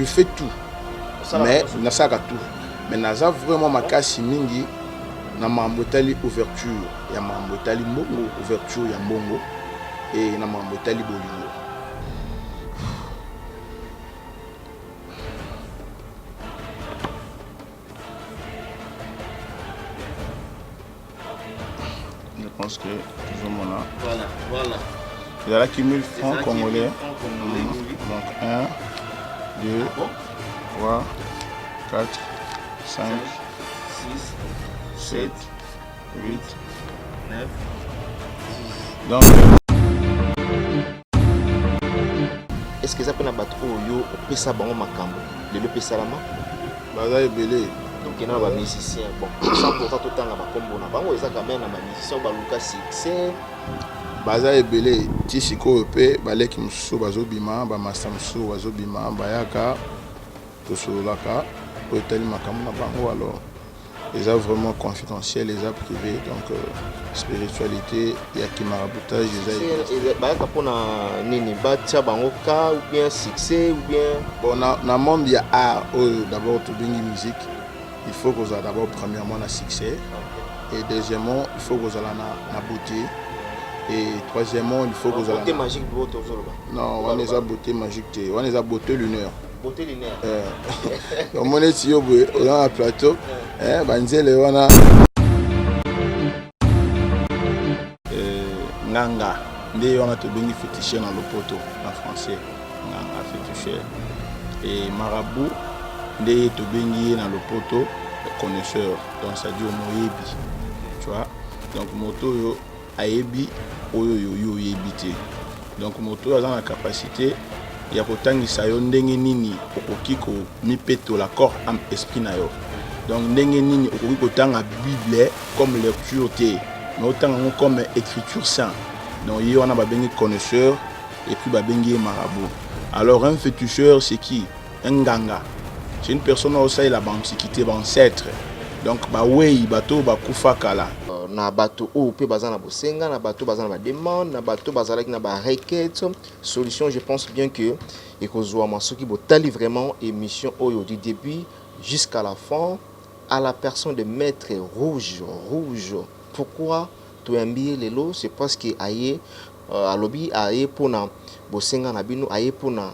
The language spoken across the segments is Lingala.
je fais tout. Mais je tout. Mais naza vraiment ma casse mingi na mambotali ouverture ya mambotali mbongo ouverture ya mbongo et na mambotali bolingo. Je pense que toujours mon âme. Voilà. Il y a là qui 1000 francs congolais. Donc 1, 2, 3, 4, 5, 6, 7, 8, 9. Donc, est-ce que ça peut être yo pesa bango makambo le pesa lama baza ebele donc il y a des musiciens bon 100% tout temps ba kombo na bango eza quand même na musiciens ba luka succès baza ebele ti sikoyo pe baleki mosusu bazobima bamasta mosusu bazobima bayaka tosololaka po etali makambo na bango alors eza vraiment confidentiel eza privé donc spiritualité ya kimaraboutage eza bayaka mpona nini batia bango ka ou bien succès ou bien bon na monde ya art oyo d'abord tobengi musique il faut kozala d'abord premièrement na succès et deuxièmement il faut kozala na beauté et troisièmement il faut kozala beauté magique non wana eza beauté magique te wana eza beauté lunaire. Beauté linéaire. Comme on est sur le plateau, banzele wana nganga nde wana to bengi féticheur dans le poto en français nganga féticheur et marabout nde to bengi dans le poto connaisseur donc ça dit moyebi tu vois donc moto yo ayebi oyo yo yebité donc moto a la capacité ya kotangisa yo ndenge nini okoki ko mipetola corps âme esprit na yo donc ndenge nini okoki kotanga bible comme lecture te mais otanga comme écriture saint donc yo wana babengi connaisseur et puis babengi marabout. Alors un féticheur c'est qui? Un nganga, c'est une personne aussi la bansikité ancêtre donc ba wei bato bakufa kala na bato ou pe bazana bosenga na bato bazana ba demande na bato bazala na ba requête solution. Je pense bien que et kozwa masoki botali vraiment émission oyo du début jusqu'à la fin à la personne de Maître Rouge. Pourquoi tu aimes lelo? C'est parce que aye alobi aye pona bosenga na bino aye pona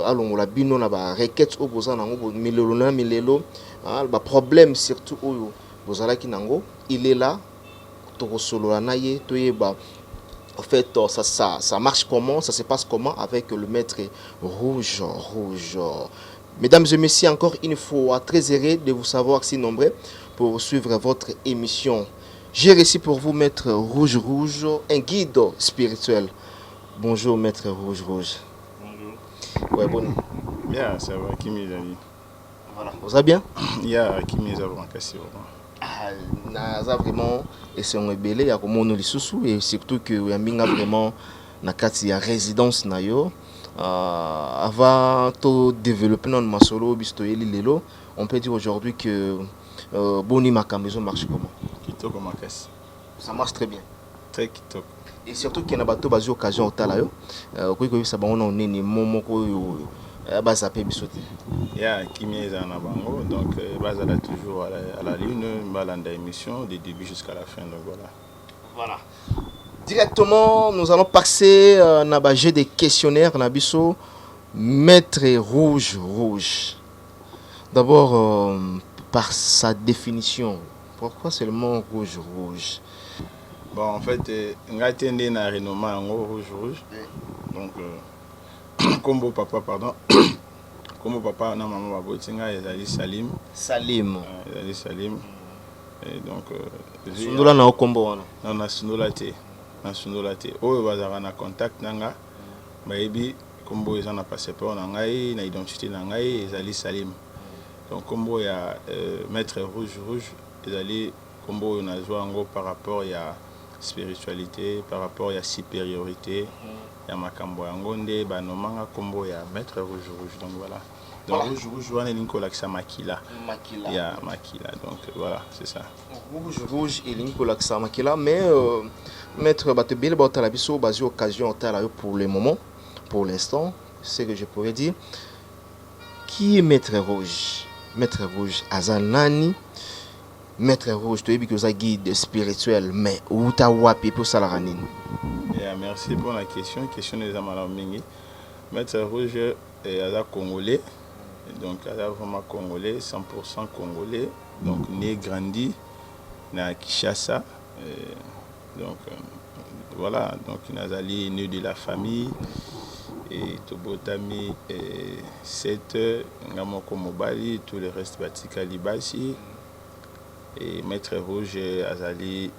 alongola bino na ba requête o bozana ngo milelo na milelo ba problème surtout oyo bozala ki nango il est là. En fait, ça marche comment? Ça se passe comment avec le Maître Rouge? Mesdames et messieurs, encore une fois, très heureux de vous savoir si nombreux pour suivre votre émission. J'ai reçu pour vous Maître Rouge, un guide spirituel. Bonjour Maître Rouge. Bonjour. Ouais, bon. Bien, ça va, qui m'est allé? Voilà, vous allez bien? Il y a qui m'est cassé. Naza vraiment et c'est un belé ya komono lisusu et surtout que yambinga vraiment na kati ya résidence na yo avant to développer notre masolo bisto yeli lelo on peut dire aujourd'hui que boni makambezo marche comment? Kitoko makasi. Ça marche très bien. Très kitoko. Et surtout qu'il y a bato bazo occasion otala yo ko ko bisa bango na nini momoko yo baza pe bisoté. Ya Kimieza na bango donc bazala toujours à la lune balanda émission du début jusqu'à la fin donc voilà. Directement nous allons passer na ba jeu de questionnaires na biso Maître Rouge. D'abord par sa définition, pourquoi seulement rouge? Bon en fait ngatende na renoma ngo rouge donc combo papa pardon. Comme papa na maman babotinga ezali Salim. Ezali Salim. Et donc sundola na kombo wana. Na sundola te. Oyo bazaka na contact nanga. Bayebi kombo eza na passeport na ngai na identité na ngai ezali Salim. Donc kombo ya Maître Rouge ezali kombo oyo nazwa ngo par rapport ya spiritualité, par rapport ya supériorité. Ya makambo yango nde banomanga kombo ya Maître Rouge donc voilà. Donc rouge wana linko lakisa makila. Ya makila donc voilà, c'est ça. Rouge et linko lakisa makila mais Maître Batebele botala biso basi occasion otala pour le moment, pour l'instant, c'est ce que je pourrais dire. Qui est Maître Rouge? Maître Rouge, Azanani. Maître Rouge, tu es un guide spirituel, mais où tu as wapi pour ça la Merci pour la question. Question des Amalamingi. Maître Rouge est congolais. Donc, il est vraiment congolais, 100% congolais. Donc, né, grandi à Kinshasa. Donc, voilà. Donc, il est né de la famille. Et Tobotami, 7 Ngamoko Mobali, tout le reste Batika Libashi. Et Maître Rouge Azali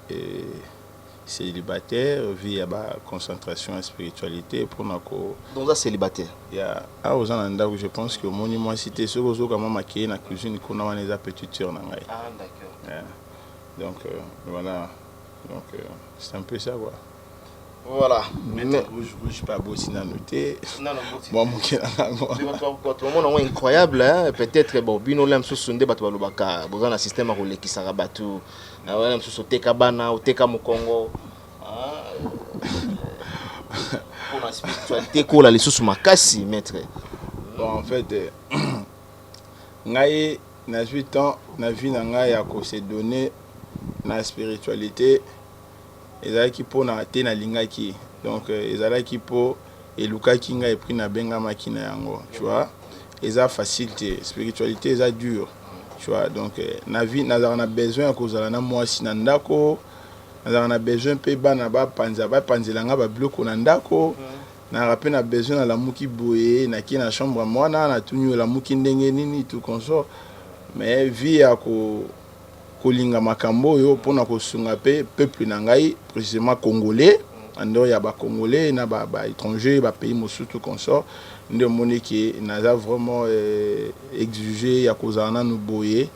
célibataire, vit à la concentration et spiritualité pour nako. Donc ça célibataire. Il y a aux où je pense que mon monument cité ce que comme maquillé na cuisine qu'on a des appétitures na ngai. Ah d'accord. Yeah. Donc voilà. Donc c'est un peu ça quoi. Voilà. Maître Rouge pas beau si noté. Non bon mon qui on est incroyable hein, peut-être bon bino lem so sunde bato balobaka bozana système a rouler qui sara batu na wala so teka bana ou teka mukongo pour la spiritualité ko la lesusu makasi maître. Bon en fait ngai na 8 ans na vie na ngai ya ko se donner na spiritualité ezalaki mpo na te na lingaki donc ezalaki mpo elukaki ngai epris na bengamaki na yango tu vois eza facile te spiritualité eza dur tu vois donc na vie nazala na besoin ya kozala na mwasi na ndako nazala na besoin mpe bana bapanzelanga babiloko na ndako na mpe na besoin na lamuki boye naki na chambre mwana natuni olamuki ndenge nini tout consort mais vie ya kolinga makambo oyo mpona kosunga mpe peuple na ngai précisément congolais ando ya congolais na étranger pays mosusu tout consort nde moniki naza vraiment exigé ya kozala nanu boye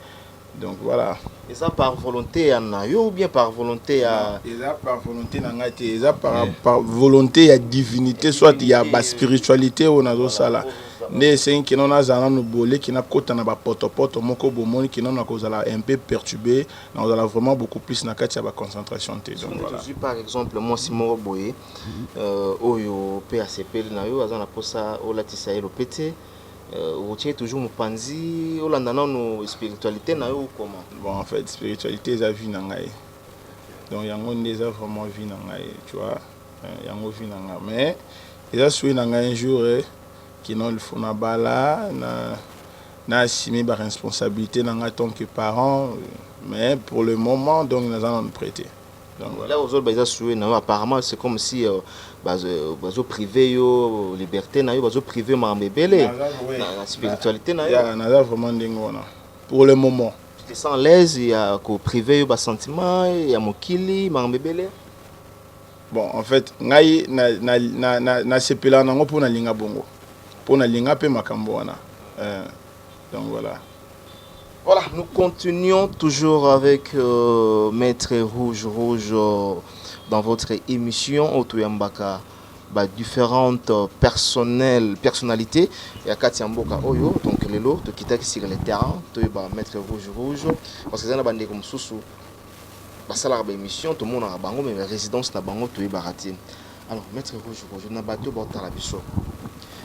donc voilà. Et ça par volonté ya nayo ou bien par volonté ya eza par volonté na ngai te eza par volonté ya divinité soit ya spiritualité oyo nazosala nde esengi kino nazala nanu bole kina kota na bapotopoto moko bomoni kino na kozala un peu perturbé nazala vraiment beaucoup plus na kati ya baconcentration te donc voilà. Par exemple moi Simon Boye oyo pe asepeli na yo aza na posa olatisa elo pete routier toujours mopanzi olanda nano spiritualité na yo comment? Bon en fait spiritualité eza vie na ngai donc yango nde eza vraiment vie na ngai tu vois yango vie na ngai mais eza souhait na ngai un jour qui non il faut na bala na assumer ba responsabilité na ngai tant que parent mais pour le moment donc nous allons nous prêter donc voilà. Là aux autres bah souhait na apparemment c'est comme si bazo privé yo liberté na yo bazo privé mambebele na spiritualité na yo ya na vraiment ndengona pour le moment tu te sens l'aise ya ko privé yo ba sentiment ya mokili mambebele. Bon en fait ngai na sepela nango pour na linga bongo pour na linga pe makambo wana donc voilà. Voilà, nous continuons toujours avec Maître Rouge dans votre émission Otoyambaka, différentes personnalités. Il y a Katia Mboka Oyo, donc les lots, qui sont sur le terrain, Maître Rouge, parce que c'est un bandé comme Soussou. Ça la émission, tout le monde a bango, mais la résidence n'a bango, tout est baraté. Alors, Maître Rouge, n'a pas de bon talabiso.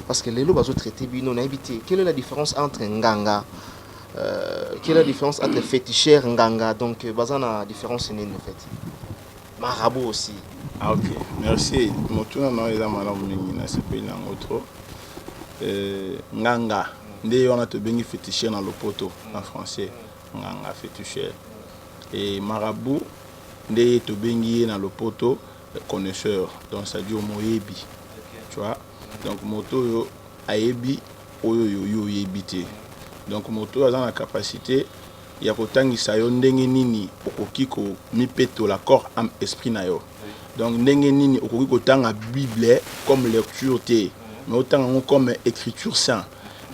Parce que les lots, ils ont traité bino, n'a évité. Quelle est la différence entre Nganga? Quelle est la différence entre féticheur et nganga? Donc, la différence est en fait. Marabout aussi. Ah ok, merci. Mon tour non est dans ma langue na ce pays là autre. Nganga, ndé on a te bengi féticheur dans le poteau en français. Nganga féticheur. Et marabout, ndé te bengi dans le poteau connaisseur. Donc ça dit au moyebi. Tu vois? Donc moto yo ayebi oyo yo yebité. Donc moto a la capacité ya kotangisa yo ndenge nini okoki ko mipeto la corps âme esprit na yo. Donc ndenge nini okoki kotanga Bible comme lecture té mais autant comme écriture saint.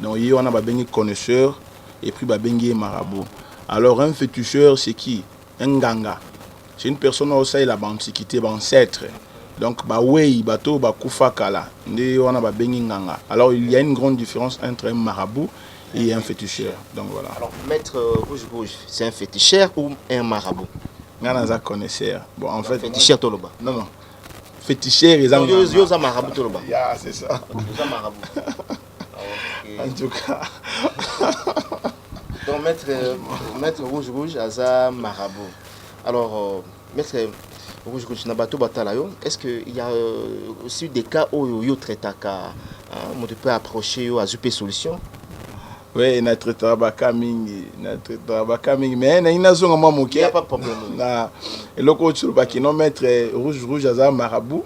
Donc yo on a ba bengi connaisseur et puis ba bengi marabout. Alors un féticheur c'est qui? Un nganga. C'est une personne aussi la antiquité ba ancêtre. Donc ba wei bato ba kufa kala ndé on a ba bengi nganga. Alors il y a une grande différence entre un marabout et un féticheur. Donc voilà. Alors, Maître Rouge, c'est un féticheur ou un marabout? Un connaisseur. Bon, en fait. Féticheur Toloba. Non. Féticheur, ils ont. Yo marabout Toloba. Yeah, c'est ça. Yo marabout. En tout cas. Donc, maître Rouge, Aza Marabout. Alors, maître Rouge, Nabato Batalayo, est-ce qu'il y a aussi des cas où il traite on peut approcher à Zupe Solution? Oui, notre travail mais il n'y a pas de problème. Et le coach qui non maître Rouge Aza Marabout.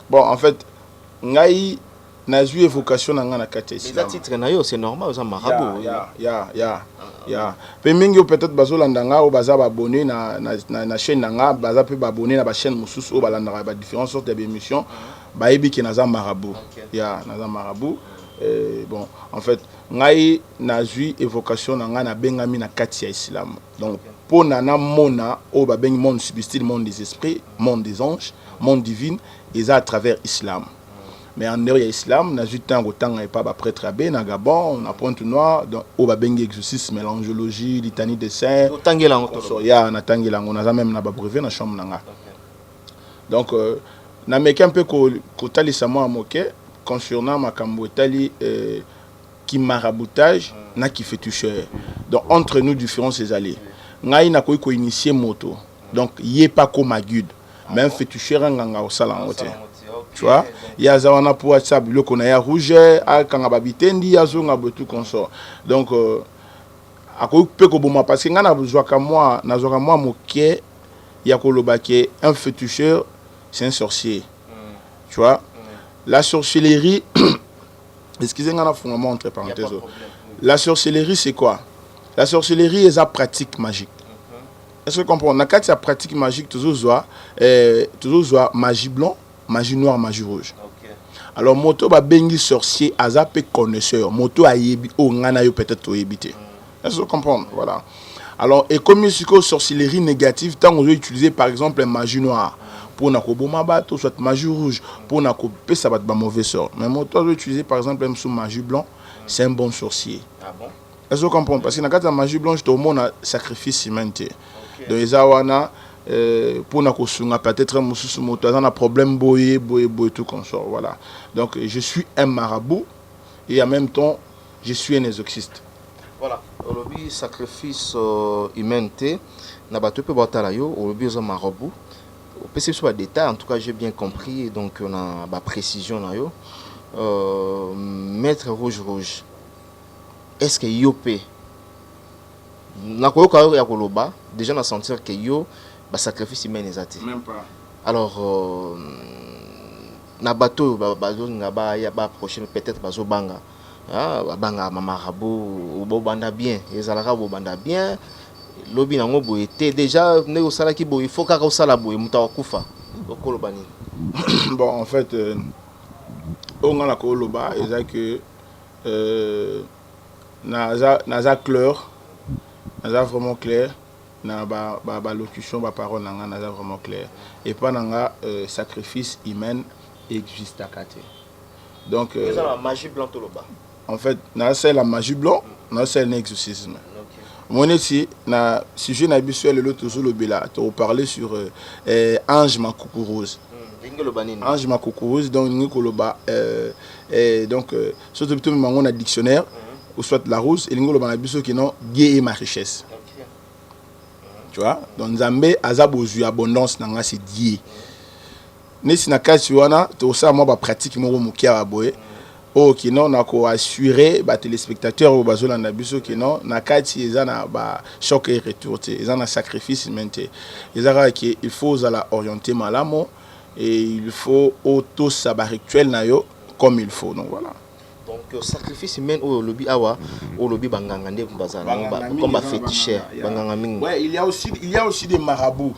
Bon, en fait, ngai na eu évocation dans la catégorie. C'est normal, Aza Marabout. Ya. Pe mingi peut-être bazolandanga o baza abonné na chaîne nanga, baza pe abonné na ba chaîne mususu o balandanga ba différentes sortes d'émissions, ba yebi ki naza Marabout. Ya, naza Marabout. Bon, en fait, ngai na eu évocation nanga na bengami na kati ya islam. Donc pour nana mona o ba bengi monde subtil, monde des esprits, monde des anges, monde divin, et ça à travers islam. Mais en dehors de l'islam, na jutan autant et pas prêtre abbé na Gabon, on a Pointe Noire, donc au babengi exorcisme, l'angiologie, litanie des saints. Tangela on ya na tangela on a même na ba brevet na chambre nanga. Donc na meka un peu ko talisa moi moke concernant makambo etali qui maraboutage na qui fait toucher. Donc entre nous différents ces allées. Ngai na ko initier moto. Donc yé pas comme agude, même fait toucher nganga au salon moté. Tu vois, il y a Zawana pour WhatsApp, le qu'on a rouge, à Kangababitendi, il y a Zonga tout consort. Donc, à quoi peut que bon, parce que n'a pas besoin qu'à moi, n'a besoin qu'à moi, moqué, il y a Kolobake, un féticheur, c'est un sorcier. Tu vois, la sorcellerie, excusez-moi, on va entre parenthèses. La sorcellerie, c'est quoi? La sorcellerie est la pratique magique. Est-ce que vous comprenez? Dans la pratique magique, toujours magie blanc. Magie noire, magie rouge. Alors, moto ba bengi sorcier, azapé connaisseur. Moto a yebi, ngana yo peut-être au yebité. Est-ce que vous comprenez? Voilà. Alors, et comme il y a sorcellerie négative, tant on veut utiliser par exemple la magie noire pour na ko boma bato, soit magie rouge pour na ko pe ça va être mauvais sort. Mais moto veut utiliser par exemple même sous magie blanc, c'est un bon sorcier. Ah bon? Est-ce que vous comprenez? Parce que dans la magie blanche, tout le monde a sacrifice humanité. Donc, les awana pour na peut-être un problème boye tout comme ça, voilà. Donc je suis un marabout et en même temps je suis un exorciste. Voilà, le sacrifice humanité na bato pe batala yo le bi marabout. Peut être sur détail, en tout cas j'ai bien compris, donc on a ba précision na yo. Maître rouge. Est-ce que yo pe na ko ya koloba déjà na sentir que yo ba sacrifice humain ezati même pas. Alors na bato bazo ngaba ya ba prochaine peut-être bazo banga banga marabout bo banda bien ezalaka bo banda bien lobi nango bo été déjà ne osala ki bo il faut ka osala bo muta kufa okoloba ni. Bon en fait on a la koloba eza que naza clair, naza vraiment clair. Na ba locution ba parole nanga naza vraiment clair et pas nanga sacrifice humain existe à côté. Donc la magie blanche toloba. En fait, na c'est la magie blanche, na c'est l'exorcisme. Mon ici na sujet na bisuel le toujours le bela, tu parler sur ange makoukou rose. Ange makoukou rose donc ni koloba donc surtout plutôt on a dictionnaire ou soit la rose et l'ingolo na biso qui non gay et ma richesse. Tu vois, donc Nzambe azabozu abondance nanga c'est dié. Nesi na kasi wana to ça moi ba pratique mo mukia aboye. Oh qui non na ko assurer ba téléspectateurs au bazola na biso qui non na kati ezana ba choc et retour te ezana sacrifice mente. Ezara qui il faut la orienter malamo et il faut auto sabat rituel na yo comme il faut. Donc voilà. Donc sacrifice humain au lobby awa au lobby banganga nde bazana comme ba féticheur banganga mingi. Ouais, il y a aussi des marabouts.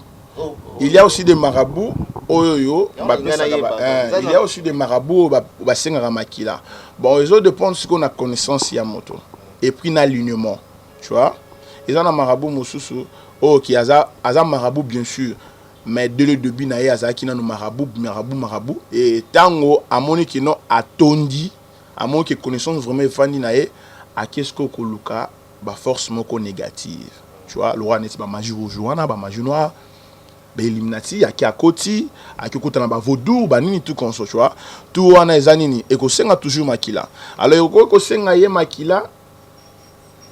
Il y a aussi des marabouts oyoyo il y a aussi des marabouts ba senga makila. Bon, ils ont dépendre ce qu'on a connaissance ya moto et puis l'alignement, tu vois. Ils ont un marabout mosusu qui aza marabout bien sûr. Mais dès le début na ya azaki na marabout et tango amoni ki no atondi à moins que connaissance vraiment fani nae à qu'est-ce que koluka ba force moko négative, tu vois. Le roi n'est pas magie rouge wana ba magie noire eliminati ya ki akoti akikuta na ba vaudou ba nini tout konso tu vois tout wana ezanini ekosenga toujours makila alors ekosenga ye makila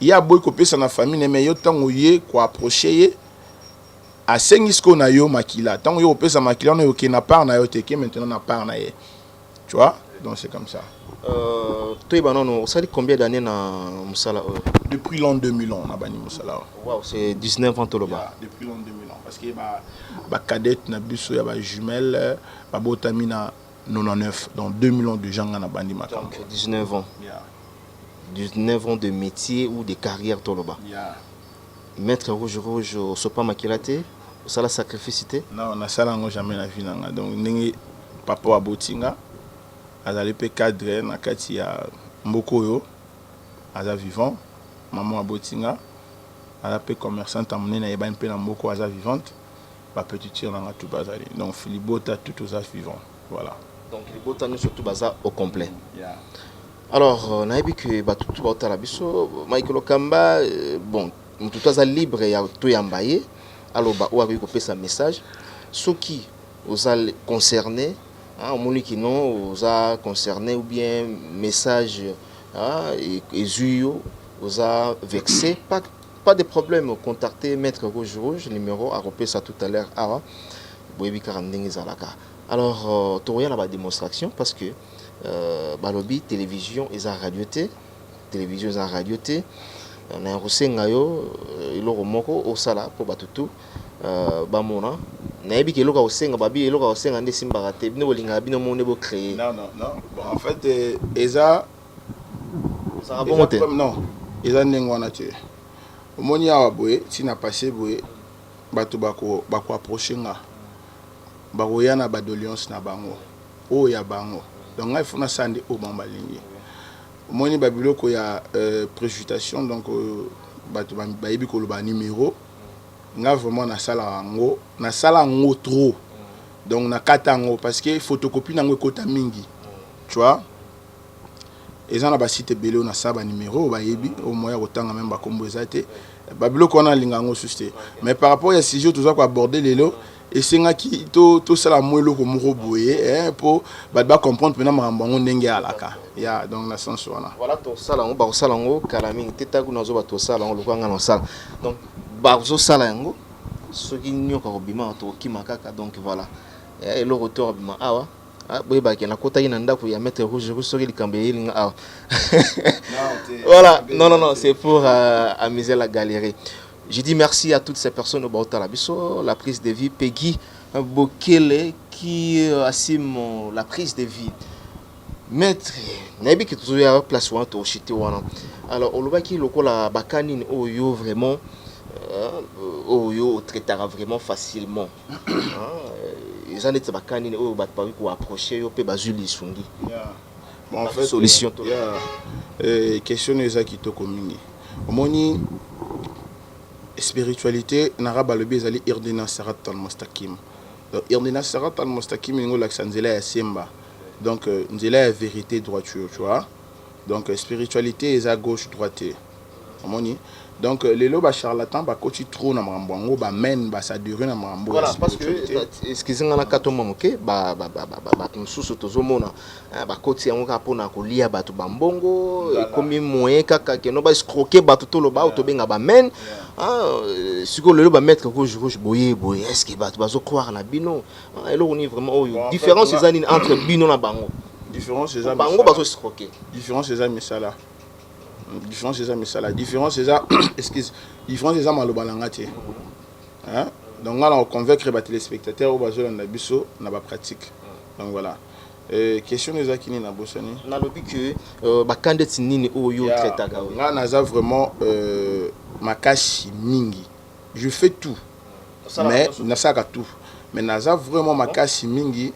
ya boy ko pesa na famille mais yo tango ye ko approcher ye asengi sko na yo makila tango yo pesa makila no yo ki na part na yo teke maintenant na part na ye tu vois donc c'est comme ça toi banano ça dit combien d'années na musala depuis l'an 2000 on a bani musala wow c'est 19 ans toloba yeah, depuis l'an 2000 parce que ba cadette na biso ya ba jumelle ba botami na 99 donc 2000 ans de gens na bandi makambo donc 19 ans yeah 19 ans de métier ou de carrière toloba. Yeah. Maître rouge au sopa makilate, au sala sacrificité. Non, na sala ngo jamais na vie nanga. Donc ndenge papa wa botinga azali pe cadre na kati ya mboko yo aza vivant. Maman wa botinga ala pe commerçante amene na yeba pe na mboko aza vivante. Ba petite sœur nanga tout bazali. Donc Philibota tout aux vivant. Voilà. Donc Philibota nous surtout baza au complet. Yeah. Alors, na yebi que batutu ba otala biso Michael Okamba bon tout aza libre ya to yambaye aloba o abi ko pesa message soki oza concerné hein omoni ki non oza concerné ou bien message et zuyo oza vexé pas de problème contacter maître rouge numéro a repesa tout à l'heure awa boyebi karandenge zalaka alors to la démonstration parce que balobi télévision eza radioté télévision eza radioté na rosenga yo iloko moko osala po batutu bamona na yebi ke eloko osenga babi eloko osenga nde simbaka te bino bolinga bino monde bo créer non bon en fait eza ça bon te non eza ndengwana te omoni awa boye tina passé boye bato bako approcher nga bako yana ba doléance na bango o ya bango donc il faut na sande o bamba lingi omoni ba biloko ya précipitation donc bato ba yebi ko loba numéro nga vraiment na sala ngo trop donc na katango parce que photocopie nango ekota mingi tu vois eza na ba site belé na saba numéro ba yebi au moyen kotanga même ba kombo ezate ba biloko na linga ngo susté mais par rapport à sujet tout ça ko aborder lelo et c'est qui to sala mwelo ko moko boye pour ba comprendre pena makambo ngo ndenge alaka ya donc na sens voilà to sala ngo ba sala ngo kalami tetaku nazo ba to sala ngo lokanga na sala donc ba zo sala ngo soki nyoka ko bima to kimakaka donc voilà et le retour bima awa boye ba ke na kota ina ndako ya maître rouge soki likambe yilinga awa voilà non c'est pour amuser la galerie. Je dis merci à toutes ces personnes au Baotalabiso, la prise de vie, Peggy Bokele qui assume la prise de vie. Maître, Nabi qui toujours à place où on chité wana. Alors, on le voit qui le la bakani oyo vraiment oyo traitera vraiment facilement. Ils en étaient bakani oyo bat pas pour approcher yo pe bazuli sungi. Bon en fait solution question ezaki to komingi. Omoni spiritualité n'arabe le bezali irdina sarat al mustakim donc irdina sarat al mustakim ngo l'accenzela ya semba donc nzela ya vérité droiture tu vois donc spiritualité est à gauche droite amoni donc les loba charlatan ba koti trop na mambo ngo ba men ba ça durer na mambo voilà parce que excusez-moi na katomba moke ba nsusu tozomona ba koti yango ka pona kolia bato bambongo komi moyen kaka ke no ba escroquer bato to loba to benga ba men siko le ba mettre rouge boye est-ce que bato bazo croire na bino eloko ni vraiment différence ezani entre bino na bango différence ezani bango bazo escroquer différence ezani misala différence c'est ça mais ça la différence c'est ça excuse différence c'est ça malobalanga te hein donc là on convaincre les téléspectateurs au bazo na biso na ba pratique donc voilà question les akini na bosani na lobi que ba candidate nini oyo traitaka là naza vraiment makashi mingi je fais tout mais na saka tout mais naza vraiment makashi mingi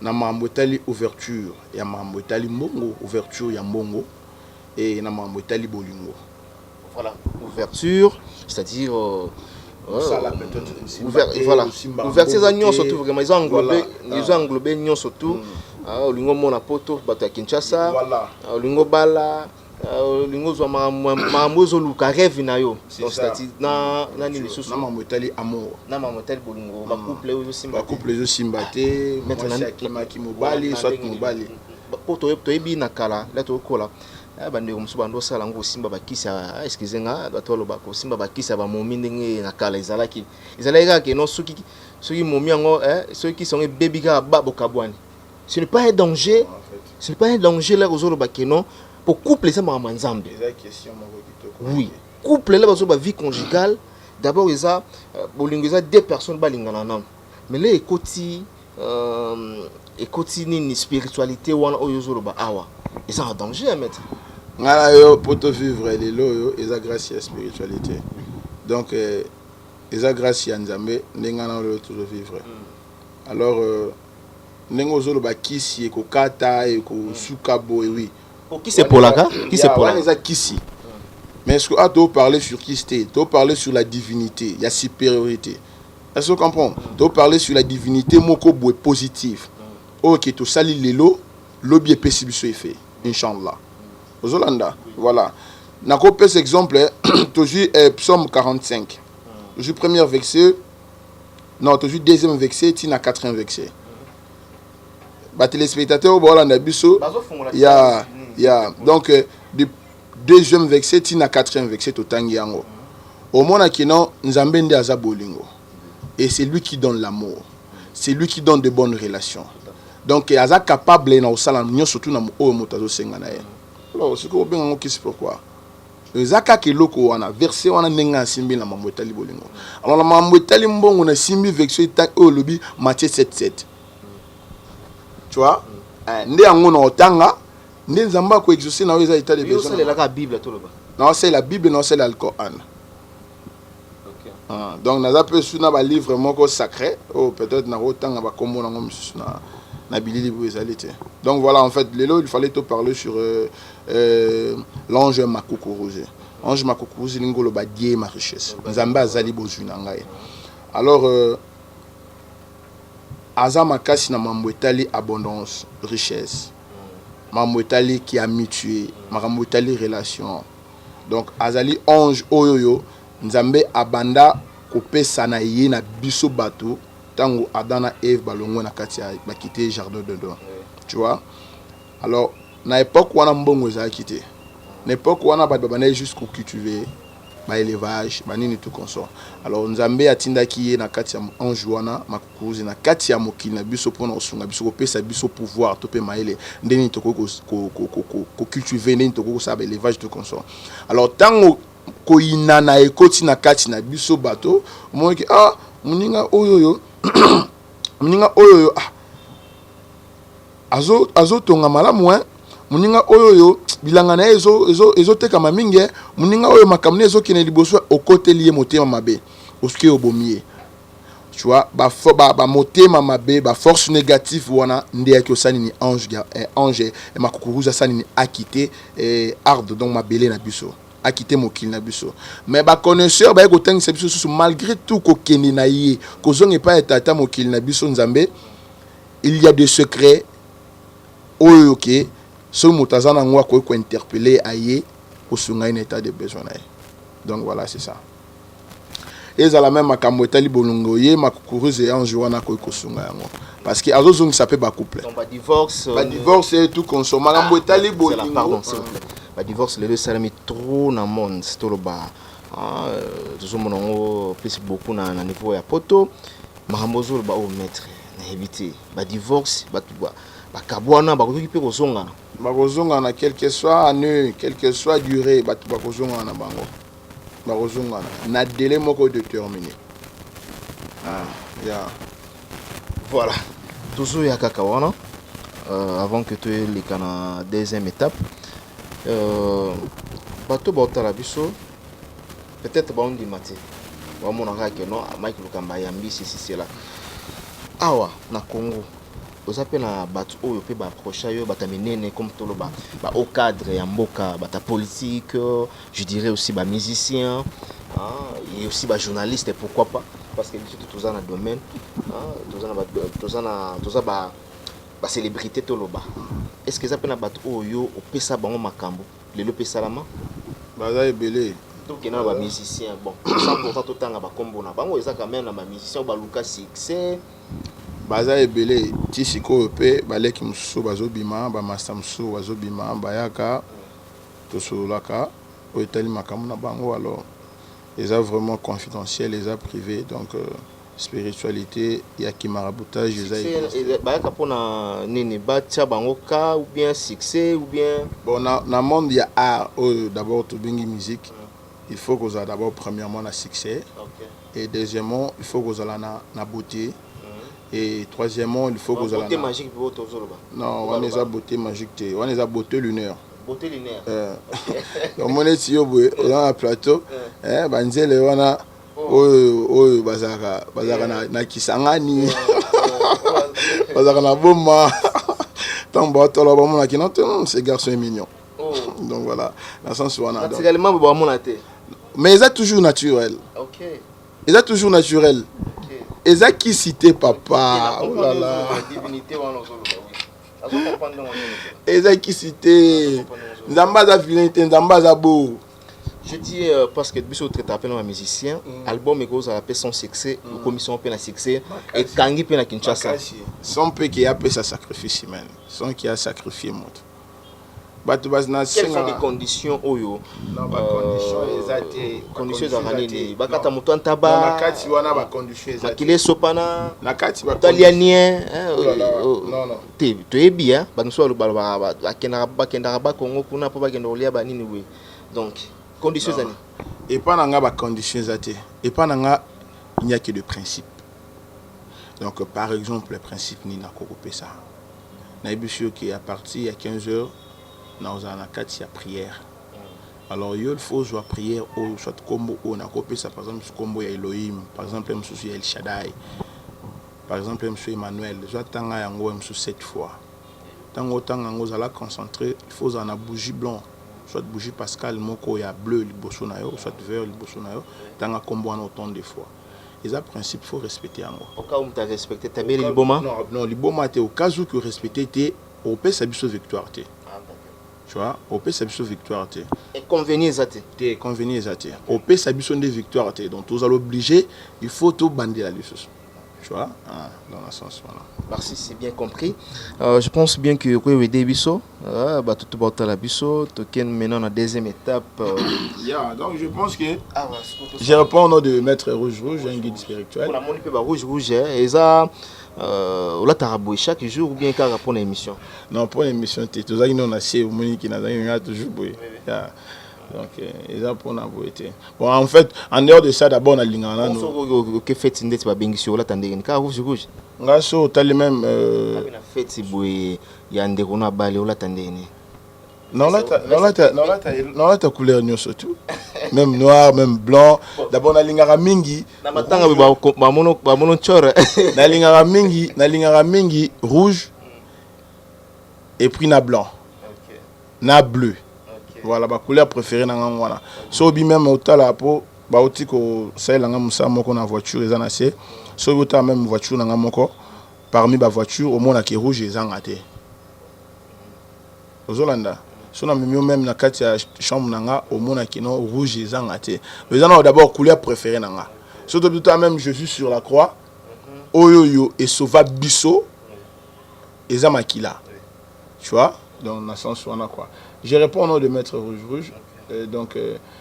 na mambo etali ouverture ya mambo etali mbongo ouverture ya mbongo et na mambo etali bolingo voilà ouverture c'est-à-dire ça la peut-être voilà ouverture za nyon surtout vraiment ils ont englobé nyon surtout olingo mona poto bato ya Kinshasa olingo bala lingozo mamozo luka rêve na yo donc c'est na ni lisusu na mamotali amour na mamotali bolingo ba couple yo simba te maintenant ki mobali soit mobali po to yebi na kala la to kola bande ko msuba ndo sala ngo simba bakisa excusez nga bato lo bako simba bakisa ba momi ndenge na kala ezalaki ke no soki momi yango soki songe baby ka babo kabwani ce n'est pas un danger ce n'est pas un danger là aux autres non pour couple ça mama nzambe oui couple là bazo ba vie conjugale d'abord ça bolingo ça deux personnes balingana nan mais là ekoti ni spiritualité wana oyo ba awa ils sont en danger à mettre ngala yo poto vivre les loyo eza grâce à spiritualité donc eza grâce ya nzambe ndengana lo toujours vivre alors nengo zolo ba kisi ko kata e ko sukabo et oui qui c'est pour la qui c'est pour la eza kisi mais est-ce que a to parler sur qui c'était to parler sur la divinité il y a supériorité est-ce que tu comprends to parler sur la divinité moko boe positif OK to sali lelo lobi epesi biso effet inchallah ozolanda voilà nako pes exemple toujours psaume 45 toujours premier verset non toujours deuxième verset tina quatrième verset ba téléspectateurs bolanda biso ya donc du deuxième verset tina quatrième verset totangi yango au mona kino nzambe ndi aza bolingo et c'est lui qui donne l'amour c'est lui qui donne de bonnes relations donc aza capable na osala nyo surtout na o motazo senga na ye alors c'est ko benga ngokisi pourquoi ezaka keloko wana verset wana nenga simbi na mamwetali bolingo alors na mamwetali mbongo na simbi verset ta o lobi Matthieu 7:7 tu vois ndé yango na otanga ndé nzamba ko exaucer na eza état de besoin c'est la bible to loba non c'est la bible non c'est l'Alcoran donc naza peu sous na ba livre moko sacré oh peut-être na otanga ba kombo na ngom na bilili bu ezalité donc voilà en fait lelo il fallait te parler sur l'ange Makukuruzi ange Makukuruzi lingolo ba die ma richesse nzamba azali bozuna ngai alors aza makasi na mamwetali abondance richesse mamwetali qui amitié mamwetali relation donc azali ange oyoyo nzambe abanda kopesa na ye na biso bato tango Adana Eve balongo na katia ba quitter jardin de Don tu vois alors na époque wana mbongo za quitté na époque wana ba bana jusqu'au cultiver ba élevage ba nini tout consort alors nzambe atindaki ye na katia ange wana Makukuruzi na katia mokili na biso pona osunga biso kopesa biso pouvoir to pe maele ndeni to ko cultiver ndeni to ko sa ba élevage tout consort alors tango ko inana ekoti na kati na biso bato moki muninga oyoyo muninga oyoyo azo tonga malamu muninga oyoyo bilanga na ezo teka mamingi muninga oyo makamne ezo kene liboso okoteli ye motema mabe oske obomie tu vois ba motema mabe ba force négative wana ndé yaki osani ni ange Makukuruzi asani ni akité arde donc mabele na biso a quitté mokili na biso mais ba connaisseur ba ekotangisa biso susu malgré tout ko kendi na ye ko zonge pas etata mokili na biso nzambe il y a des secrets oyo ke so mutazana ngwa ko interpeller aye ko sunga un état de besoin na ye donc voilà c'est ça et za la même makambo etali bolongo ye Makukuruzi ange wana ko sunga yango parce que azo zongi ça peut ba couple donc ba divorce et tout consomme makambo etali bolongo pardon s'il vous plaît ba divorce les deux salami trop na monde c'est tout ba tout mon plus beaucoup na niveau ya poto makambo zo ba au maître na éviter ba divorce ba kabwana ba ko ki pe ko zonga na quel que soit année quel que soit durée ba ko zonga na bango ba ko zonga na délai moko déterminé voilà toujours ya kaka wana avant que tu les kana deuxième étape bato baotala biso peut-être baondi mate bamonaka ke non Mike Lukamba yambi c'est là awa na Congo oza pe na bato oyo pe baapprocha yo bata minene comme toloba au cadre ya mboka bata politique je dirais aussi ba musicien et aussi ba journaliste pourquoi pas parce que surtout tous dans le domaine tous ba célébrité toloba est-ce que ça pe na bato oyo opesa bango makambo les Lopé Salama. Baza ebele. Donc il y a des musiciens. Bon, 100% tout le temps, comme bango, ils ont quand même des musiciens, baluka succès. Baza ebele tisiko pe baleki mususu bazobima ba master mususu bazobima bayaka to solaka o etali makamu na bango alors les a vraiment confidentiel les a privé donc spiritualité ya ki maraboutage les a bayaka pona nini batia bango ka ou bien succès ou bien bon na monde ya art d'abord to bengi musique il faut que ça d'abord premièrement na succès et deuxièmement il faut que ça na beauté. Et troisièmement, il faut que vous ayez... Beauté magique, non, on est à beauté magique, on est à beauté lunaire. Beauté lunaire. Donc, on est ici on a un plateau. Banzele, on a... Bazaka na Kisangani. Bazaka na Boma. Tant bateau là, on a qui non, ces garçons est mignon. Donc voilà, dans le sens où on a... Naturellement, mais ils sont toujours naturel. Ok. Ils sont toujours naturel. Et ça qui cité papa, oh là là. Et ça qui cité, Nzambaza Filinté, Nzambaza Beau. Je dis parce que depuis que tu appelles un musicien, album et cause à la son succès, la commission peut la succès et Tanguy peut la Kinshasa. Son peu qui a fait sa sacrifice humain, son qui a sacrifié mon. Quelles sont les conditions oyo? Conditions d'arranger. Bakata mutu antaba. Nakati wana ba conditions. Makile sopana. Nakati ba italien. Non non. Tu es bien. Banso lo balaba. Bakenda ba Congo kuna po bakenda olia ba nini we. Donc conditions ani. Et pas nanga ba conditions até. Et pas nanga il n'y a que de principes. Donc par exemple le principe ni na kokopé ça. Na ebisio qui est parti à 15h. Nous avons une prière. Alors, il faut jouer prière au soit combo on a copié ça par exemple combo Elohim, par exemple M. El Shaddai, par exemple M. Emmanuel. Soit tanga yango M. 7 fois. Tango tanga yango zala concentré, il faut en a bougie blanc, soit bougie Pascal moko ya bleu liboso na yo, soit vert liboso na yo, tanga combo en autant de fois. Et ça principe faut respecter yango. Au cas où tu as respecté ta belle liboma? Non, liboma te au cas où que respecter te au paix sa biso victoire te. Tu vois, au pays c'est une victoire. Et convenir ça t'es convenir ça au pays c'est une victoire. Donc tous allons obliger, il faut tout bander la luce. Tu vois, dans le sens voilà. Merci, c'est bien compris. Je pense bien que vous avez des biseaux, tout le la biseau, tu maintenant la deuxième étape. Donc je pense que je réponds au nom de Maître Rouge, un guide spirituel. Pour la monnaie Rouge, et ça. Là tu as chaque jour ou bien quand pour l'émission? Non, pour l'émission, tu as une assez qui n'a toujours boué. Donc, ils ont pour été. Bon, en fait, en dehors de ça, d'abord, on a l'ingana. Que fait-il d'être pas bien sur la tendance? Car rouge. Grâce au tel même. Fait si boué, il y a un déroulement balé ou la tendance. Non, là, ta couleur n'est surtout. Même noir, même blanc. D'abord, on a l'ingara mingi. Na matanga ba mono chore. Na lingara mingi rouge. Et puis na blanc. Na bleu. Voilà ma couleur préférée na ngwana. So bi même otala po ba otiko ça la ngamusa moko na voiture ezana se. So ota même voiture na ngamoko parmi ba voiture au moins na ki rouge ezanga te. Ozolanda. So na même na kati ya chambre nanga au moins na kino rouge ezanga te. Ezana d'abord couleur préférée nanga. So to même je suis sur la croix. Oyoyo et sauva biso. Ezamakila. Tu vois? Donc dans le sens où on a quoi. Je réponds au nom de Maître Rouge. Donc,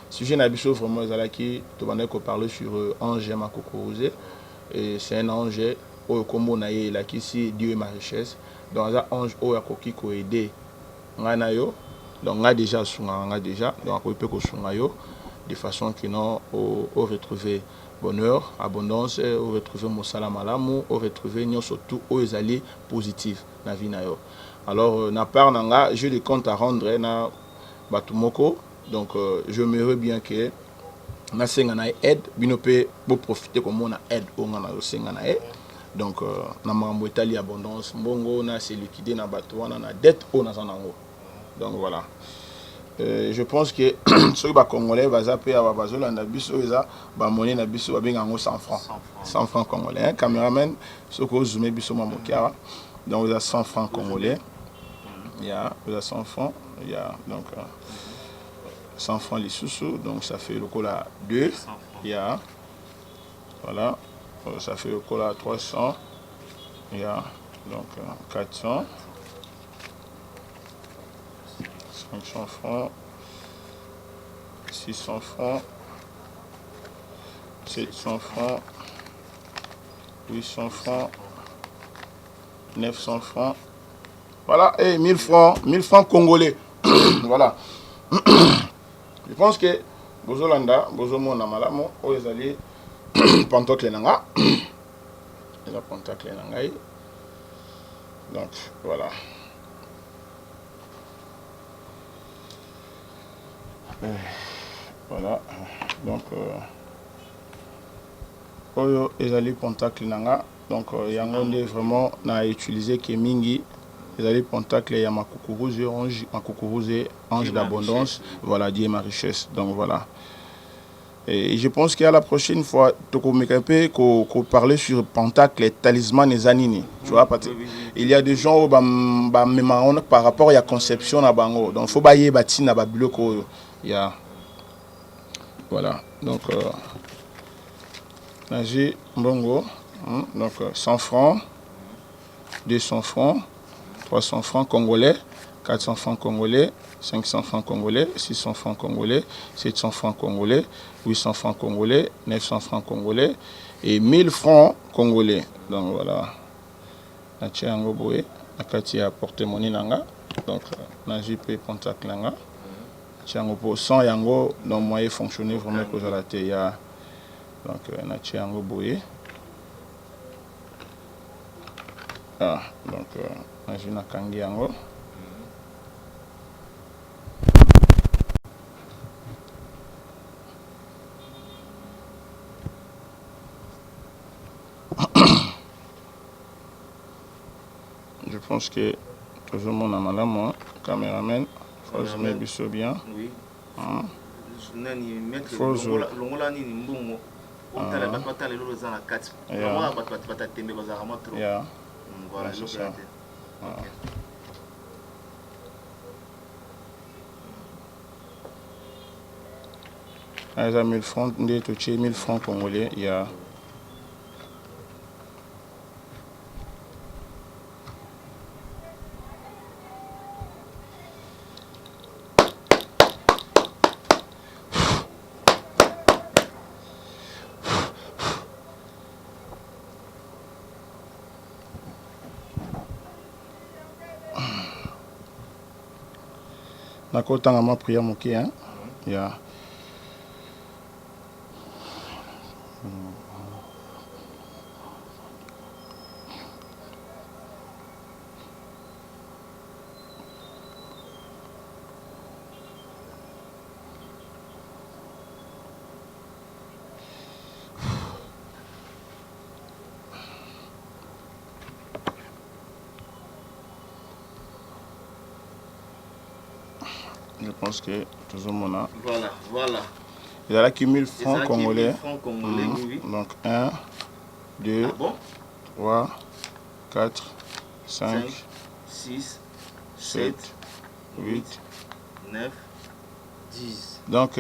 sujet Nabiso, vraiment, Zalaki, tu vas parler sur Ange Makokorouzé. Et c'est un ange, au combo naïe, là, qui ici, Dieu est ma richesse. Donc, un ange, au Yakoki, qui a aidé. Donc, on a déjà, donc, on peut de façon qu'ils ont retrouvé bonheur, abondance, on retrouvé Moussalamalamu, on retrouvé surtout aux alliés positifs dans la vie. Alors, na part nanga, j'ai des comptes à rendre na Batumoko. Donc, je me bien que na sengana aide, binope pour profiter comme on a aide au ngana sengana aide. Donc, na mambo Italie abondance, mbongo na c'est liquidé na batuana na dette au na zanango. Donc voilà. Je pense que ceux qui congolais va zapper à Bazola na biso eza ba monnaie na biso ba bengango 100 francs. 100 francs congolais. Un caméraman ce que zoomé biso mamokiara. Donc, il y a 100 francs congolais. Il y a 100 francs. Il y a donc 100 francs les sous, donc ça fait le cola 2. Yeah. Voilà, ça fait le cola 300. Yeah. Donc 400. 500 francs. 600 francs. 700 francs. 800 francs. 900 francs. Voilà, et 1000 francs congolais. Voilà. Je pense que Bozolanda, Bozomona Malamo, Oezali, Pantocle Nanga. Et la Pantocle Nangaï. Donc, voilà. Voilà. Donc, Oyo Ezali Pantocle Nanga. Donc, Yangonde vraiment n'a utilisé Kemingi. Les alliés Pontacle et Makukuruze, ange d'abondance, voilà, Dieu ma richesse. Donc voilà. Et je pense qu'à la prochaine fois, qu'on parler sur Pontacle, les talismans et Zanini. Tu vois, il y a des gens qui par rapport à la conception à Bango. Donc il faut bailler bâti na babiloko. Il y a voilà. Donc Naji Mbongo, donc 100 francs, 200 francs. 300 francs congolais, 400 francs congolais, 500 francs congolais, 600 francs congolais, 700 francs congolais, 800 francs congolais, 900 francs congolais et 1000 francs congolais. Donc voilà. Nachi yango boye, nakati ya porte-monnaie nanga. Donc na JP Pontacle nanga. Nachi yango po 100 yango dans moyen fonctionner vraiment que la te ya. Donc nachi yango boye. Ah, donc je nakangi yango. Je pense que toujours mon amala, caméraman, faut se mettre biso bien. Oui. Nani mettre longola ni mbongo. Otala batata le loza na kati. Longola batata tembe bazara matro. Yeah. Voilà, c'est ça. Il y a 1000 francs, 1000 francs congolais, il y a. Nakotanga ma prière moké, hein. Yeah. Je pense que toujours mon âme. Voilà. Il y a là qui 1000 francs congolais. Oui. Donc 1, 2, 3, 4, 5, 6, 7, 8, 9, 10. Donc,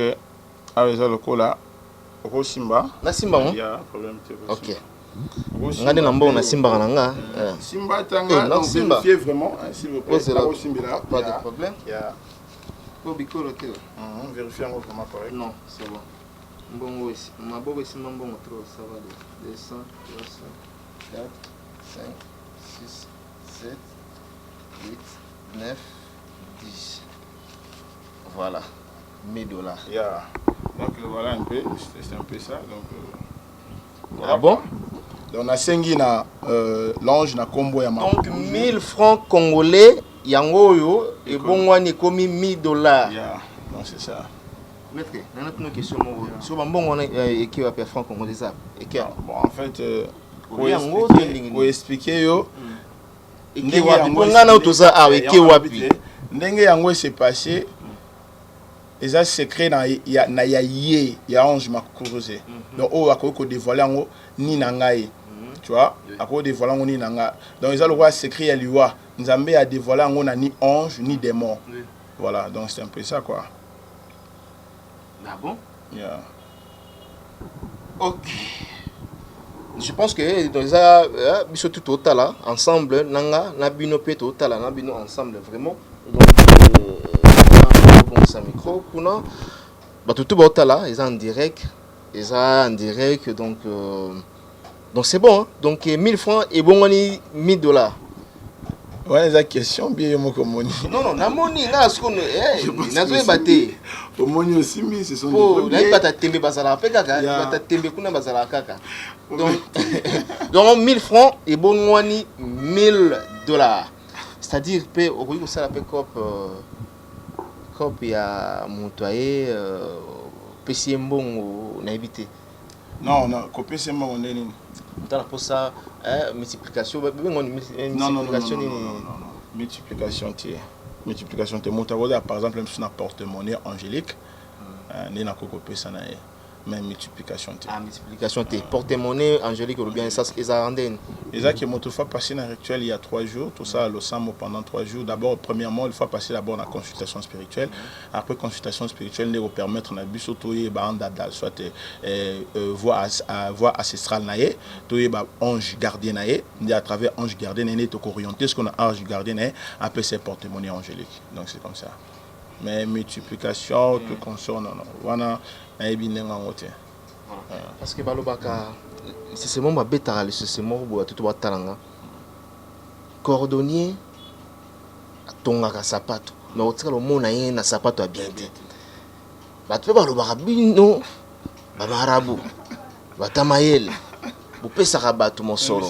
avec ça, le cola, au Simba. Na Simba, il y a un problème. Ok. Ngade nambo na Simba kananga. Simba tanga, donc vérifiez vraiment, s'il vous plaît. Pas de problème. Vérifiez vraiment correct. Non, c'est bon. Mbongo ici. Ma bobo ici, mbongo trop, ça va. 200, 300, 4, 5, 6, 7, 8, 9, 10. Voilà. 1000 $. Yeah. Donc voilà un peu, c'est un peu ça. Donc, voilà. Ah bon? Donc on a sengi na l'ange na combo ya ma. Donc 1000 francs congolais, yango yo et bon wani komi 1000 $. Yeah. Donc c'est ça. Maître, on a une question. Sur le bon, on a écrit à francs congolais. Bon, en fait, pour expliquer, ndenge yango s'est passé, les a secret na ya ange makuruze. Donc, on a dévoilé en ni nangaï. Tu vois, à cause dévoilé en ni nanga. Donc, ils ont le roi secret à l'Iwa. Nzambe a dévoilé en ni ange ni démon. Voilà, donc c'est un peu ça quoi. Ah bon? Yeah. Ok. Je pense que dans ça, biso tout total là, ensemble, nanga, nabino pe total, nabino ensemble vraiment. Donc, bon, ça micro, kuna, bah tout total là, ils sont en direct, donc c'est bon. Hein? Donc 1000 francs et bon on est 1000 dollars. Ouais, la question bien mon comme Non, na moni, na ce qu'on na zo baté. Au moni aussi mais ce sont des na bata tembe basala pe kaka, bata tembe kuna basala kaka. Donc 1000 francs et bon on est 1000 dollars. C'est-à-dire pe au ko sala pe cop ya montoyer PC mbongo na éviter. Non, copier c'est moi on est dans pour ça multiplication multiplication tu par exemple sur un porte-monnaie angélique n'est na copier ça na mais multiplication porte-monnaie angélique ou bien ça ça rendait et ça qui m'a tout fait passer dans rituel il y a 3 jours tout ça le samo pendant 3 jours d'abord premièrement il faut passer d'abord la consultation spirituelle après consultation spirituelle nous permettre na biso to yeba ndada soit voix ancestrale naé to yeba ange gardien naé à travers ange gardien né to orienter ce qu'on a ange gardien naé après c'est porte-monnaie angélique donc c'est comme ça mais multiplication tout consort non wana parce que balobaka c'est mon ma bêta c'est mon bois tout va talanga cordonnier tongaka sapato mais au tira le mot na sapato a bien dit batu balobaka bino ba marabu batamayele bopesaka bato mosolo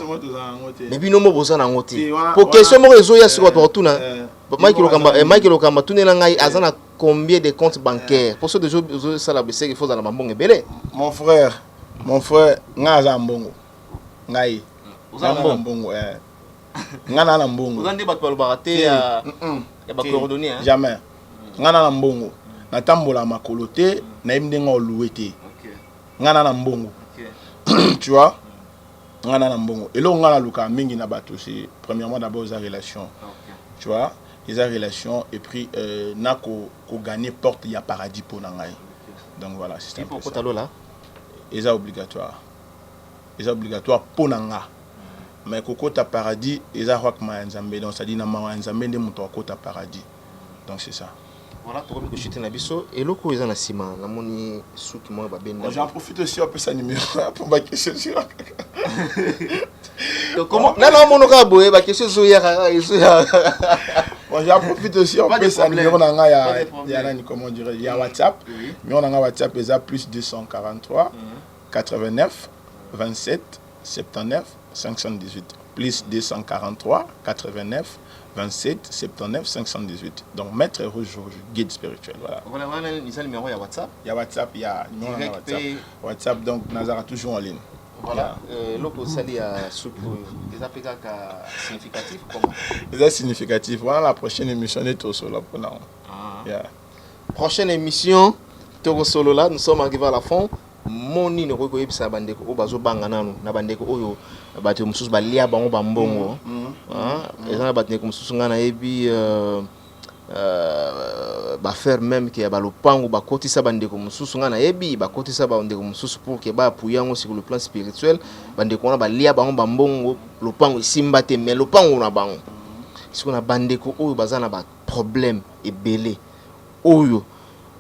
mais bino mo bozana ngoti pour question mo rezo ya siko partout na Mike Lokamba tout na ngai azana combien de comptes bancaires pour ceux de jours ça la bese il faut dans la mbongo belé mon frère ngaza mbongo ngai mbongo ngana na mbongo uzandi bato balobaka te ya ba coordonner jamais ngana na mbongo na tambola makolo te na imdenga oluwe te ngana na mbongo tu vois ngana na mbongo elo ngana luka mingi na bato c'est premièrement d'abord sa relation tu vois les relations et puis na ko gagner porte ya paradis pour ngai donc voilà c'est un peu ça là c'est obligatoire pour nanga mais kokota paradis eza hokma nzambe donc ça dit na ma nzambe nde muto akota paradis donc c'est ça voilà pour que chuter na biso et loko eza na sima na moni souki mo ba benda j'en profite aussi un peu sa numéro pour ma question sur comment non mono ka boye ba question zo ya j'en profite aussi un peu sa numéro nanga ya nani comment dire il y a WhatsApp mais on a WhatsApp eza plus 243 89 27 79 518 plus 243 89 27 79 518 donc maître rouge guide spirituel voilà il y a numéro ya WhatsApp il y a WhatsApp donc Nazara toujours en ligne voilà loko sali ya soukou les applications significatif comment c'est significatif voilà la prochaine émission est au solo pour là prochaine émission Toro Solo là nous sommes arrivés à la fin moni ne ko yebisa bandeko o bazo banga nanu na bandeko oyo bato mususu balia bango bambongo ezana bateko mususu ngana yebi ba faire même que ba lopango ba kotisa bandeko mususu ngana yebi ba kotisa bandeko mususu pour que ba puyango sur le plan spirituel bandeko na balia bango bambongo lopango simba te mais lopango na bango siko na bandeko oyo bazana ba problème ebele oyo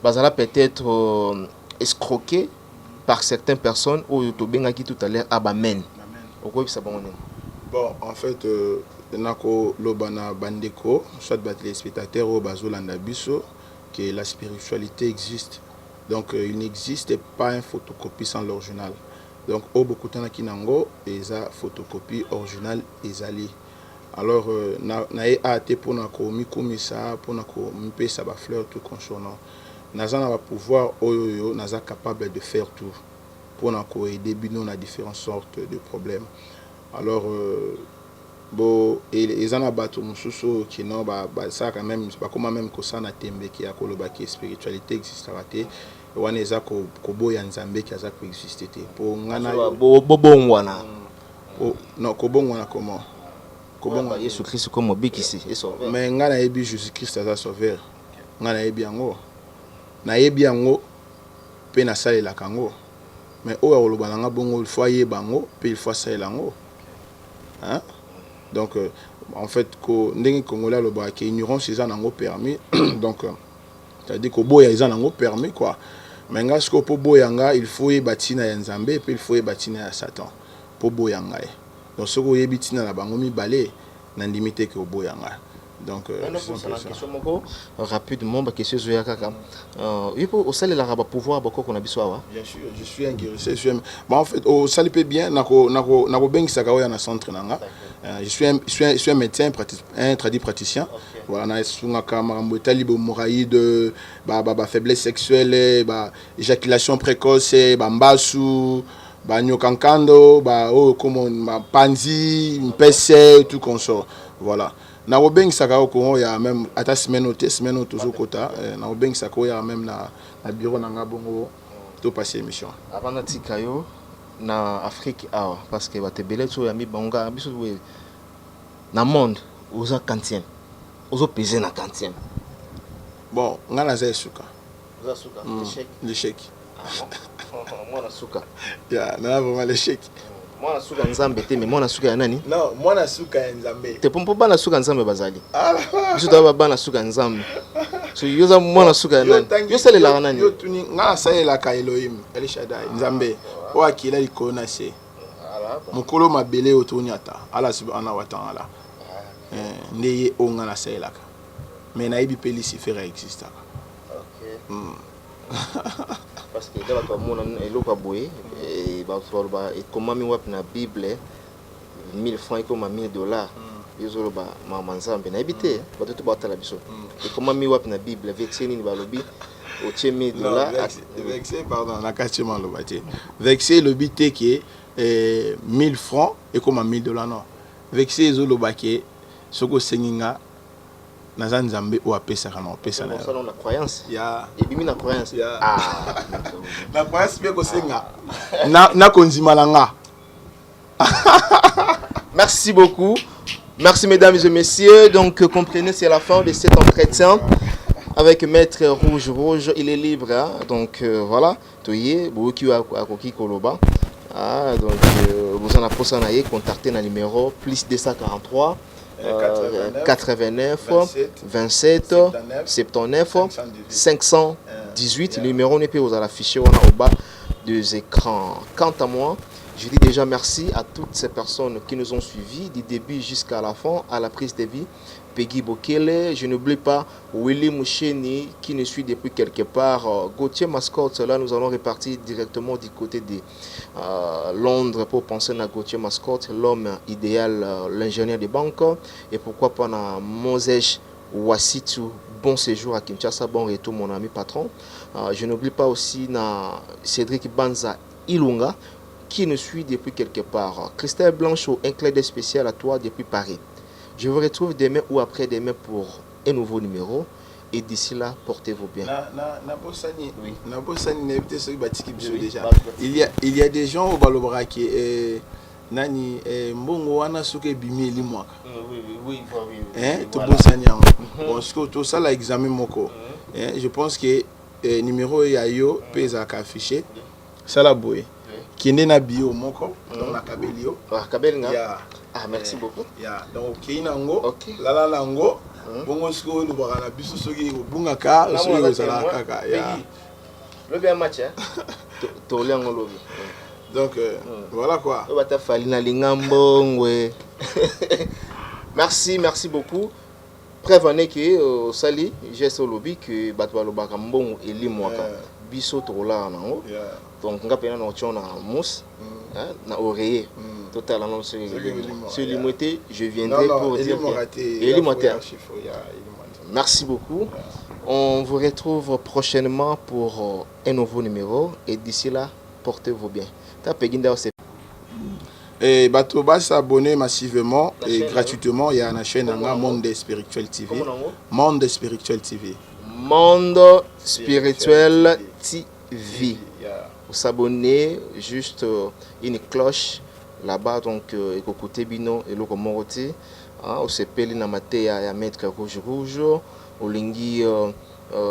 bazala peut-être escroqué par certaines personnes où tu bien qui tout à l'heure abamen. Bon en fait nako lobana bandeko soit bat les spectateurs au bazolanda biso que la spiritualité existe. Donc il n'existe pas une photocopie sans l'original. Donc au beaucoup de temps kinango eza photocopie originale ezali. Alors na ate pour nako mikomisa pour nako mpesa ba fleur tout concernant Nazana va pouvoir oyoyo naza capable de faire tout pour nous aider bino na différentes sortes de problèmes. Alors ils en a battu mususu qui non ça quand même pas comme même que ça na tembe qui a koloba qui spiritualité existe raté wana eza ko boya nzambe qui aza ko exister pour ngana bobongwana non ko bongwana comment kobonga Yesu Christ comme bikisi et sauveur mais ngana yebi Jésus Christ aza sauveur ngana yebi yango na yebi yango pe na salela kango mais oyo oloba nanga bongo il faut yeba ngo pe il faut salela ngo hein donc en fait ko ndenge congolais aloba que ignorance eza nango permis donc c'est-à-dire que boya eza nango permis quoi mais nga siko po boyanga il faut yeba tina ya nzambe pe il faut yeba tina ya satan po boyanga donc soko yebi tina na bango mibale na ndimite ke boyanga. Donc, rapidement, ma question est kaka. Il faut au salaire la pouvoir beaucoup qu'on a besoin. Bien sûr, je suis intéressé. En fait, au salaire peut bien. Nako bengi sakawa na centre nanga. Je suis un médecin, un praticien. Voilà, na sunga kamara mbotali bo moraïde, faiblesse sexuelle, éjaculation précoce, mbasu, nyokankando, comme panzi, mpese, tout consort. Voilà. Na obeng sakao ko ya même ata semaine toujours kota na obeng sakao ya même na bureau na ngabongo to passer émission avant na tikayo na Afrique awa parce que ba te belé so ya mi banga biso we na monde oza quantième ozo peser na quantième bon ngana za suka l'échec moi na suka ya na vraiment l'échec moi na suka nzambe te mais moi na suka ya nani non moi na suka ya nzambe te pompo bana suka nzambe bazali biso to bana suka nzambe so yoza moi na suka ya nani yo salela nani yo tuni ngana salela ka Elohim El Shaddai nzambe o akila likona se mukolo mabele otonyata ala subhanahu wa ta'ala ndeye o ngana salela ka mais na ibi pe Lucifer existe OK parce que dans la commune eloko boye et comment mi wap na Bible 1000 francs comme $1000 yozolo ba mama nzambe na ebité bato to batala biso et comment mi wap na Bible vexé ni ba lobi o $1000 vexé pardon na kachima lo baté vexé le bité qui est 1000 francs et comme $1000 non vexé zolo baké soko senginga naza nzambe o apesa kana opesa na ça na croyance ya ebimi na croyance na croyance bien ko senga na konzima langa. Merci beaucoup. Merci mesdames et messieurs. Donc comprenez, c'est la fin de cet entretien avec Maître Rouge. Il est libre hein? Donc voilà, toyé boki akoki koloba. Donc vous en avez contacté le numéro plus 243 89 27 79 518. Le numéro n'est pas aux affiché au bas des écrans. Quant à moi, je dis déjà merci à toutes ces personnes qui nous ont suivis du début jusqu'à la fin, à la prise de vie. Peggy Bokele, je n'oublie pas Willy Moucheni qui nous suit depuis quelque part. Gauthier Mascotte, là nous allons repartir directement du côté de Londres pour penser à Gauthier Mascotte, l'homme idéal, l'ingénieur de banque. Et pourquoi pas à Moses Wassitu, bon séjour à Kinshasa, bon retour mon ami patron. Je n'oublie pas aussi Cédric Banza Ilunga qui nous suit depuis quelque part. Christelle Blanchot, un clin d'œil spécial à toi depuis Paris. Je vous retrouve demain ou après-demain pour un nouveau numéro. Et d'ici là, portez-vous bien. Oui. Il y a des gens au Balobra qui nani mbongo wana suke bimi li mwaka. Oui. To bosanya. Parce que tout ça la examen moko. Je pense que numéro ya yo pesa ka affiché. Ça la boye. Kende na bio moko donc na kabelio. Kabelinga. Ah, merci beaucoup. Donc Kinango, Lala Lango, Bongo Sko, le Barana Bissogi, Bungaka, Kaka. Le bien match, hein? Donc voilà quoi. Merci beaucoup. Prévenez que Sali, j'ai ce lobby que Batwalo Bakambon et Limwaka. Bisso Tola Nango. Donc, on a un mousse, na oreiller. Total, sur l'imoité, je viendrai pour dire que... Merci beaucoup. On vous retrouve prochainement pour un nouveau numéro. Et d'ici là, portez-vous bien. Et Batoba s'abonner massivement et gratuitement. Il y a une chaîne Monde Spirituel TV. Monde Spirituel TV. Monde Spirituel TV. Vous s'abonner, juste une cloche là-bas, donc écoutez bino et le comoroté. On s'appelle na maté à Maître Rouge, au lingi